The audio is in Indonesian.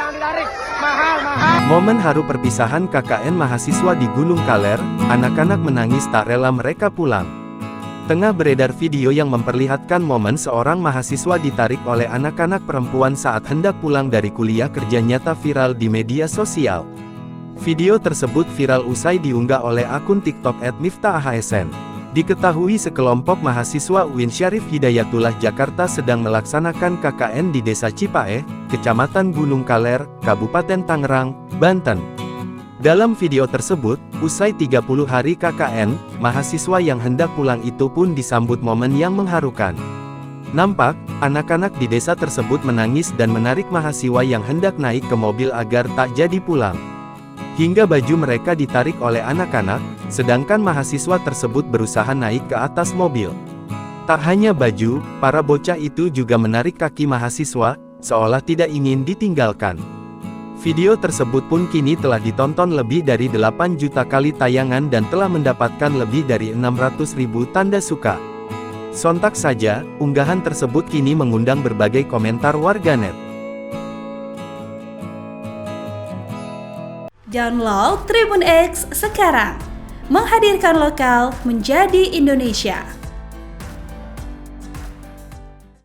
jangan ditarik. Mahal, mahal. Momen haru perpisahan KKN mahasiswa di Gunung Kaler, anak-anak menangis tak rela mereka pulang. Tengah beredar video yang memperlihatkan momen seorang mahasiswa ditarik oleh anak-anak perempuan saat hendak pulang dari kuliah kerja nyata viral di media sosial. Video tersebut viral usai diunggah oleh akun TikTok @miftahahsn. Diketahui sekelompok mahasiswa UIN Syarif Hidayatullah Jakarta sedang melaksanakan KKN di Desa Cipaeh, Kecamatan Gunung Kaler, Kabupaten Tangerang, Banten. Dalam video tersebut, usai 30 hari KKN, mahasiswa yang hendak pulang itu pun disambut momen yang mengharukan. Nampak, anak-anak di desa tersebut menangis dan menarik mahasiswa yang hendak naik ke mobil agar tak jadi pulang. Hingga baju mereka ditarik oleh anak-anak, sedangkan mahasiswa tersebut berusaha naik ke atas mobil. Tak hanya baju, para bocah itu juga menarik kaki mahasiswa, seolah tidak ingin ditinggalkan. Video tersebut pun kini telah ditonton lebih dari 8 juta kali tayangan dan telah mendapatkan lebih dari 600.000 tanda suka. Sontak saja, unggahan tersebut kini mengundang berbagai komentar warganet. Download Tribun X sekarang, menghadirkan lokal menjadi Indonesia.